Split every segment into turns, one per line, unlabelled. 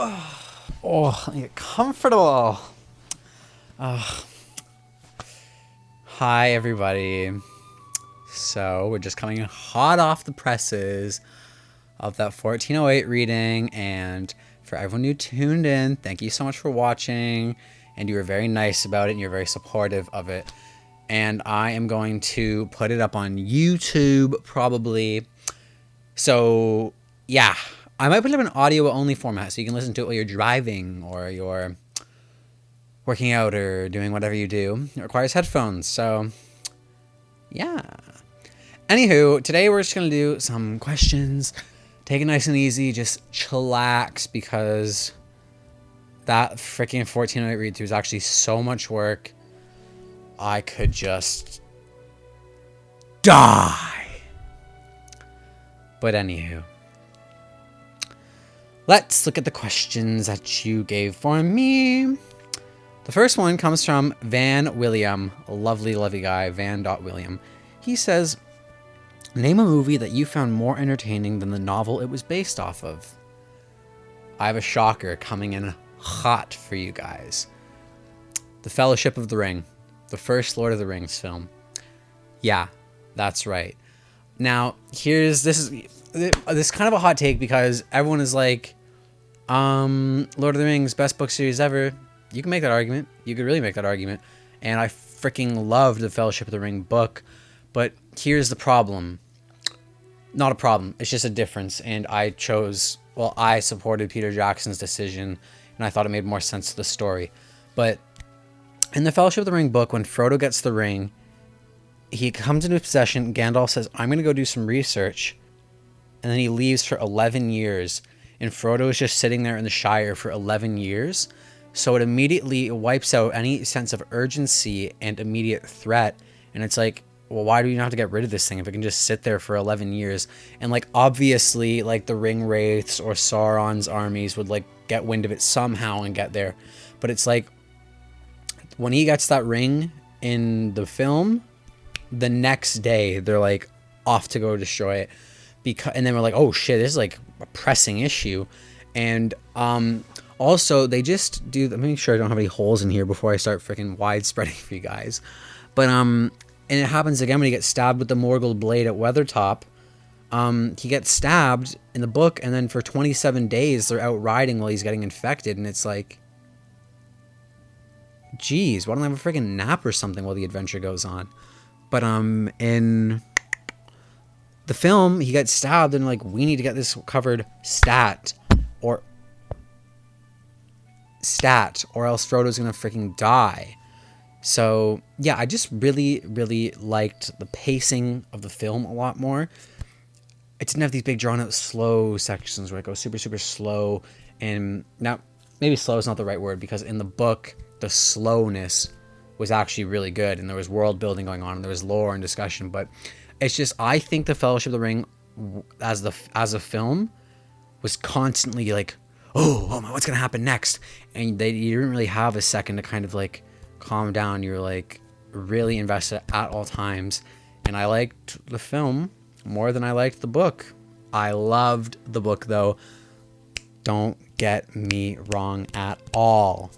Oh, let me get comfortable. Uh, Hi, everybody. So, we're just coming hot off the presses of that 1408 reading. And for everyone who tuned in, thank you so much for watching. And you were very nice about it, and you're very supportive of it. And I am going to put it up on YouTube, probably. So, yeah. I might put it in an audio-only format so you can listen to it while you're driving or you're working out or doing whatever you do. It requires headphones, so yeah. Anywho, today we're just going to do some questions. Take it nice and easy, just chillax, because that freaking 1408 read-through is actually so much work. I could just die. But anywho, let's look at the questions that you gave for me. The first one comes from Van William, a lovely, lovely guy, Van.William. He says, name a movie that you found more entertaining than the novel it was based off of. I have a shocker coming in hot for you guys. The Fellowship of the Ring, the first Lord of the Rings film. Yeah, that's right. Now, this is kind of a hot take because everyone is like, Lord of the Rings, best book series ever. You can make that argument. You could really make that argument. And I freaking loved the Fellowship of the Ring book. But here's the problem. Not a problem. It's just a difference. And I supported Peter Jackson's decision. And I thought it made more sense to the story. But in the Fellowship of the Ring book, when Frodo gets the ring, he comes into possession. Gandalf says, I'm going to go do some research. And then he leaves for 11 years. And Frodo is just sitting there in the Shire for 11 years. So it immediately wipes out any sense of urgency and immediate threat. And it's like, well, why do you not have to get rid of this thing if it can just sit there for 11 years? And like, obviously, like the Ring Wraiths or Sauron's armies would like get wind of it somehow and get there. But it's like, when he gets that ring in the film, the next day they're like off to go destroy it. And then we're like, oh shit, this is like a pressing issue. And also they just do, let me make sure I don't have any holes in here before I start freaking widespreading for you guys. But and it happens again when he gets stabbed with the Morgul blade at Weathertop. He gets stabbed in the book, and then for 27 days they're out riding while he's getting infected, and it's like, geez, why don't I have a freaking nap or something while the adventure goes on? But in the film, he gets stabbed, and like, we need to get this covered stat, or else Frodo's gonna freaking die. So yeah, I just really, really liked the pacing of the film a lot more. It didn't have these big drawn out slow sections where it goes super, super slow. And now maybe slow is not the right word, because in the book, the slowness was actually really good, and there was world building going on, and there was lore and discussion. But it's just, I think the Fellowship of the Ring as a film was constantly like, oh my, what's gonna happen next? And you didn't really have a second to kind of like calm down. You're like really invested at all times. And I liked the film more than I liked the book. I loved the book though. Don't get me wrong at all.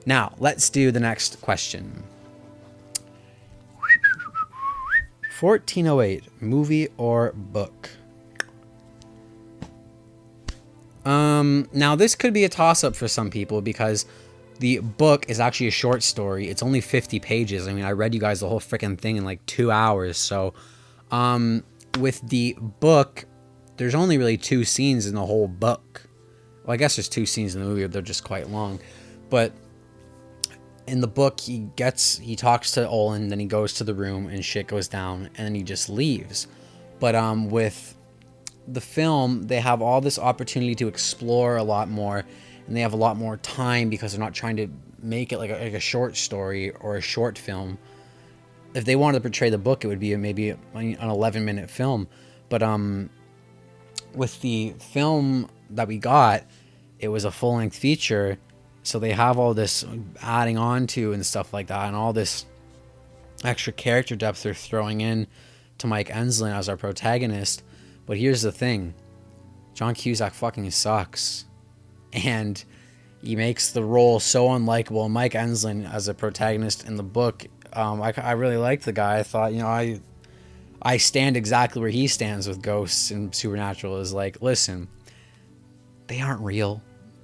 Now, let's do the next question. 1408, movie or book? Now this could be a toss-up for some people, because the book is actually a short story. It's only 50 pages. I mean, I read you guys the whole freaking thing in like 2 hours. So, with the book, there's only really 2 scenes in the whole book. Well, I guess there's 2 scenes in the movie, but they're just quite long. But in the book, he talks to Olin, then he goes to the room and shit goes down, and then he just leaves. But with the film, they have all this opportunity to explore a lot more, and they have a lot more time because they're not trying to make it like a short story or a short film. If they wanted to portray the book, it would be maybe an 11-minute film. But with the film that we got, it was a full-length feature, so they have all this adding on to and stuff like that, and all this extra character depth they're throwing in to Mike Enslin as our protagonist. But here's the thing, John Cusack fucking sucks. and he makes the role so unlikable. Mike Enslin as a protagonist in the book, I really liked the guy. I thought, I stand exactly where he stands with ghosts and supernatural. Is like, listen, they aren't real,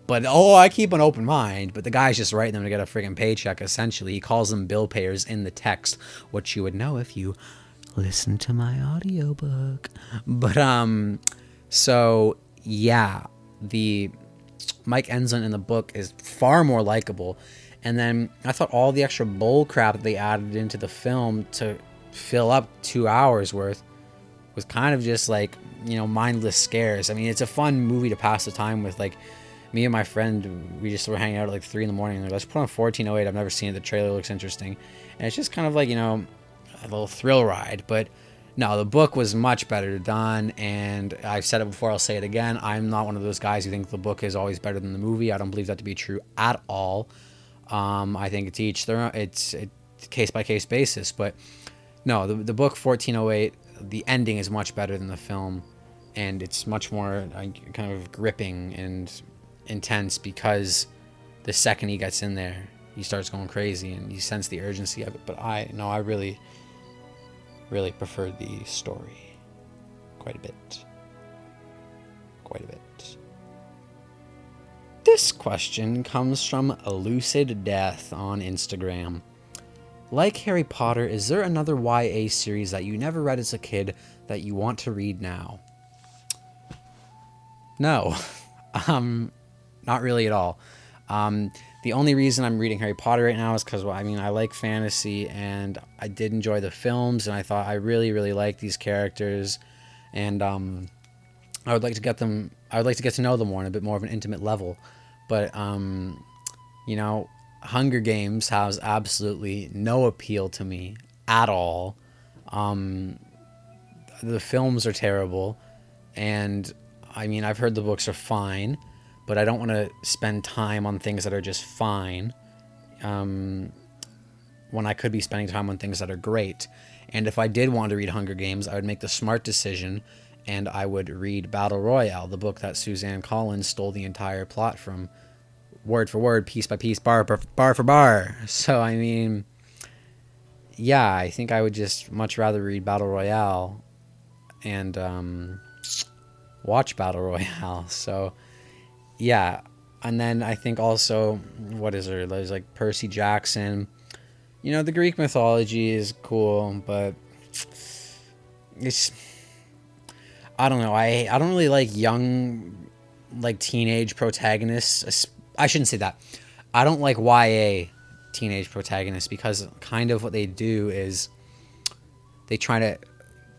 but I keep an open mind. But the guy's just writing them to get a friggin' paycheck. Essentially, he calls them bill payers in the text, which you would know if you listen to my audiobook. But so yeah, the Mike Enslin in the book is far more likable. And then I thought all the extra bull crap that they added into the film to fill up 2 hours worth was kind of just like, mindless scares. I mean, it's a fun movie to pass the time with. Like, me and my friend, we just were hanging out at like 3 in the morning. Like, let's put on 1408. I've never seen it. The trailer looks interesting. And it's just kind of like, a little thrill ride. But no, the book was much better done. And I've said it before, I'll say it again. I'm not one of those guys who think the book is always better than the movie. I don't believe that to be true at all. I think it's it's case by case basis. But no, the book 1408, the ending is much better than the film, and it's much more kind of gripping and intense, because the second he gets in there, he starts going crazy and you sense the urgency of it. But I really, really preferred the story quite a bit. This question comes from Lucid Death on Instagram. Like Harry Potter, is there another YA series that you never read as a kid that you want to read now? No. Not really at all. The only reason I'm reading Harry Potter right now is because, I like fantasy, and I did enjoy the films, and I thought I really, really like these characters, and I would like to get to know them more on a bit more of an intimate level. But, Hunger Games has absolutely no appeal to me at all. The films are terrible, and I've heard the books are fine, but I don't want to spend time on things that are just fine when I could be spending time on things that are great. And if I did want to read Hunger Games, I would make the smart decision, and I would read Battle Royale, the book that Suzanne Collins stole the entire plot from, word for word, piece by piece, bar for bar. So, yeah, I think I would just much rather read Battle Royale and watch Battle Royale. So, yeah. And then I think also, what is there? There's like Percy Jackson. The Greek mythology is cool, but it's, I don't know. I don't really like young, like teenage protagonists. I shouldn't say that. I don't like YA teenage protagonists, because kind of what they do is they try to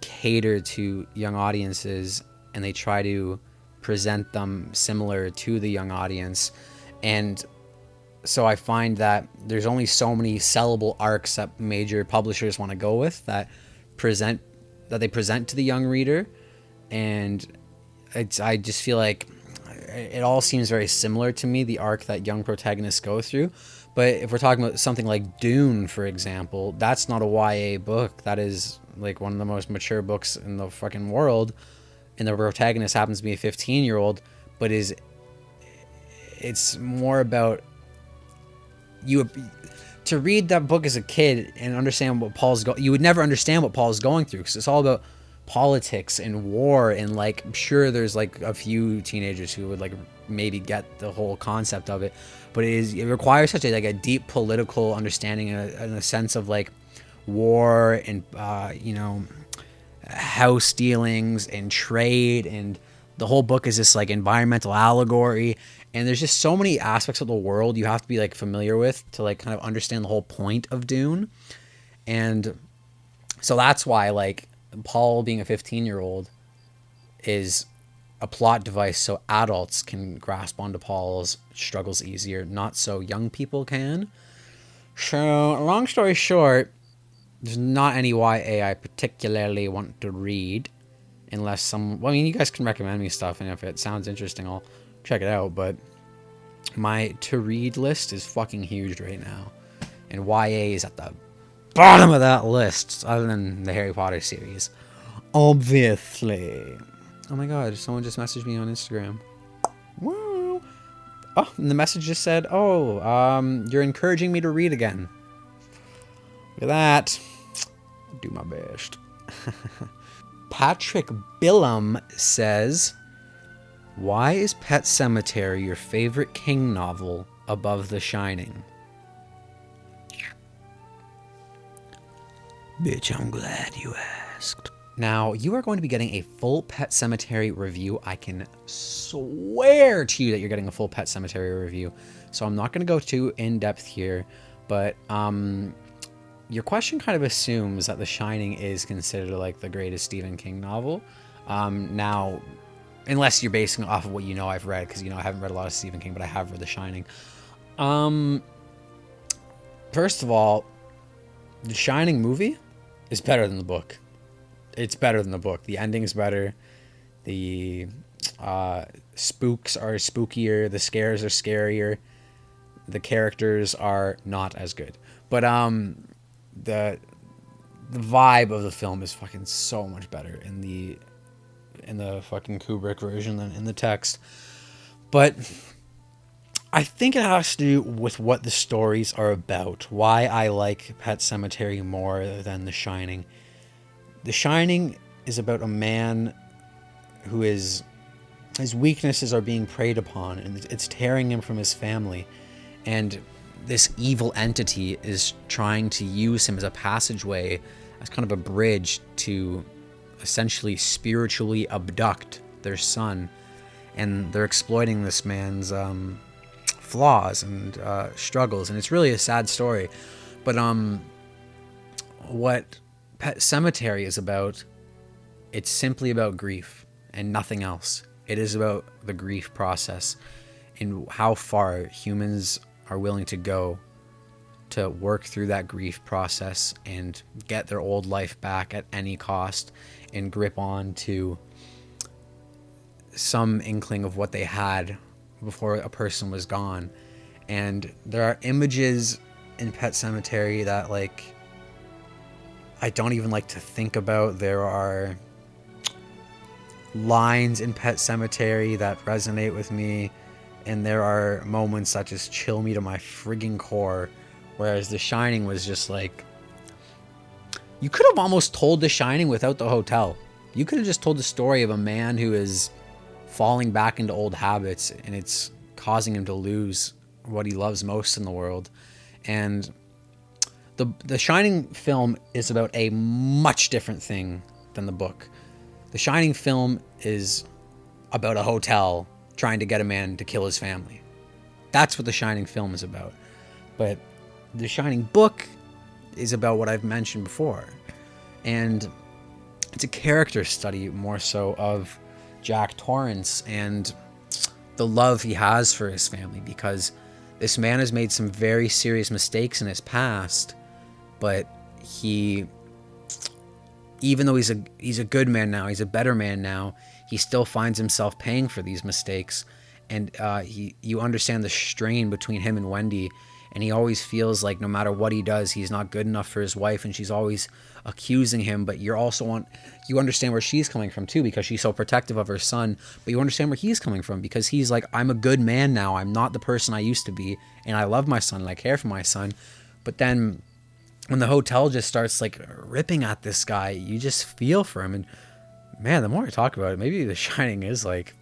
cater to young audiences, and they try to present them similar to the young audience. And so I find that there's only so many sellable arcs that major publishers want to go with that they present to the young reader. And I just feel like it all seems very similar to me, the arc that young protagonists go through. But if we're talking about something like Dune, for example, that's not a YA book. That is like one of the most mature books in the fucking world. And the protagonist happens to be a 15-year-old, but it's more about you to read that book as a kid and understand what you would never understand what Paul's going through, because it's all about politics and war, and like, I'm sure there's like a few teenagers who would like maybe get the whole concept of it, but it requires such a deep political understanding and a sense of like war and house dealings and trade, and the whole book is this like environmental allegory, and there's just so many aspects of the world you have to be like familiar with to like kind of understand the whole point of Dune. And so that's why like Paul being a 15-year-old is a plot device so adults can grasp onto Paul's struggles easier, not so young people can. So long story short, there's not any YA I particularly want to read, unless you guys can recommend me stuff, and if it sounds interesting, I'll check it out. But my to-read list is fucking huge right now, and YA is at the bottom of that list, other than the Harry Potter series, obviously. Oh my god, someone just messaged me on Instagram. Wow. Oh, and the message just said, "Oh, you're encouraging me to read again." Look at that. I'll do my best. Patrick Billum says, "Why is Pet Sematary your favorite King novel above The Shining?" Bitch, I'm glad you asked. Now, you are going to be getting a full Pet Sematary review. I can swear to you that you're getting a full Pet Sematary review. So I'm not going to go too in-depth here, but your question kind of assumes that The Shining is considered like the greatest Stephen King novel. Now, unless you're basing it off of what you know I've read, because I haven't read a lot of Stephen King, but I have read The Shining. First of all, The Shining movie is better than the book. It's better than the book. The ending's better. The spooks are spookier. The scares are scarier. The characters are not as good. But the vibe of the film is fucking so much better in the fucking Kubrick version than in the text. But I think it has to do with what the stories are about. Why I like Pet Sematary more than The Shining. The Shining is about a man who his weaknesses are being preyed upon, and it's tearing him from his family. And this evil entity is trying to use him as a passageway, as kind of a bridge to essentially spiritually abduct their son. And they're exploiting this man's flaws and struggles, and it's really a sad story. But what Pet Sematary is about, it's simply about grief and nothing else. It is about the grief process and how far humans are willing to go to work through that grief process and get their old life back at any cost and grip on to some inkling of what they had before a person was gone. And there are images in Pet Sematary that, like, I don't even like to think about. There are lines in Pet Sematary that resonate with me, and there are moments that just chill me to my frigging core, whereas The Shining was just like, you could have almost told The Shining without the hotel. You could have just told the story of a man who is falling back into old habits, and it's causing him to lose what he loves most in the world. And the Shining film is about a much different thing than the book. The Shining film is about a hotel trying to get a man to kill his family. That's what The Shining film is about. But The Shining book is about what I've mentioned before. And it's a character study more so of Jack Torrance and the love he has for his family, because this man has made some very serious mistakes in his past, but he, even though he's a good man now, he's a better man now, he still finds himself paying for these mistakes. And you understand the strain between him and Wendy, and he always feels like no matter what he does, he's not good enough for his wife, and she's always accusing him. But you understand where she's coming from too, because she's so protective of her son. But you understand where he's coming from, because he's like, I'm a good man now. I'm not the person I used to be, and I love my son and I care for my son. But then when the hotel just starts like ripping at this guy, you just feel for him. And man, the more I talk about it, maybe The Shining is like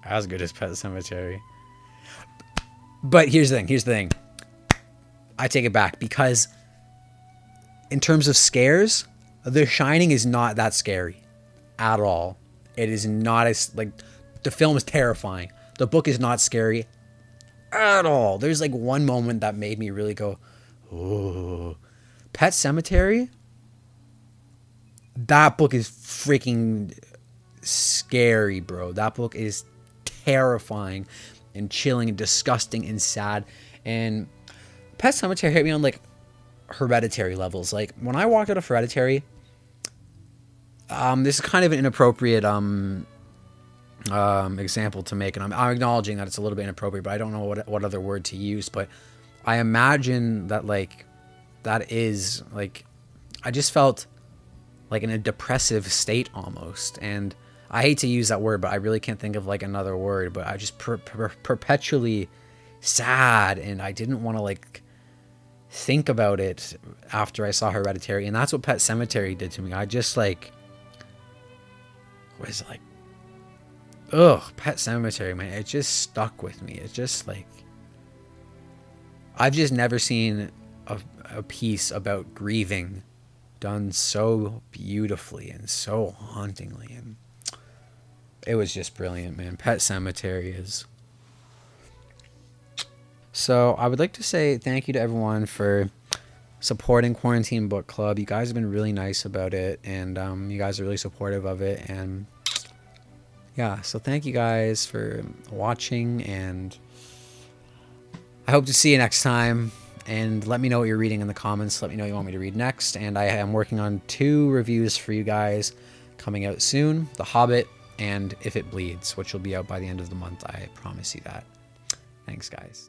as good as Pet Sematary. But here's the thing. I take it back, because in terms of scares, The Shining is not that scary at all. It is not as, like, the film is terrifying. The book is not scary at all. There's like one moment that made me really go, oh. Pet Sematary, that book is freaking scary, bro. That book is terrifying and chilling and disgusting and sad. And Pet Sematary hit me on like Hereditary levels. Like when I walked out of Hereditary, this is kind of an inappropriate example to make, and I'm acknowledging that it's a little bit inappropriate, but I don't know what other word to use. But I imagine that like that is like, I just felt like in a depressive state almost, and I hate to use that word, but I really can't think of like another word. But I just perpetually sad, and I didn't want to like think about it after I saw Hereditary, and that's what Pet Sematary did to me. I just like was like, ugh, Pet Sematary, man. It just stuck with me. It just like, I've just never seen a piece about grieving done so beautifully and so hauntingly, and it was just brilliant, man. Pet Sematary is. So I would like to say thank you to everyone for supporting Quarantine Book Club. You guys have been really nice about it, and you guys are really supportive of it, and yeah, so thank you guys for watching, and I hope to see you next time. And let me know what you're reading in the comments. Let me know what you want me to read next. And I am working on 2 reviews for you guys coming out soon. The Hobbit and If It Bleeds, which will be out by the end of the month. I promise you that. Thanks, guys.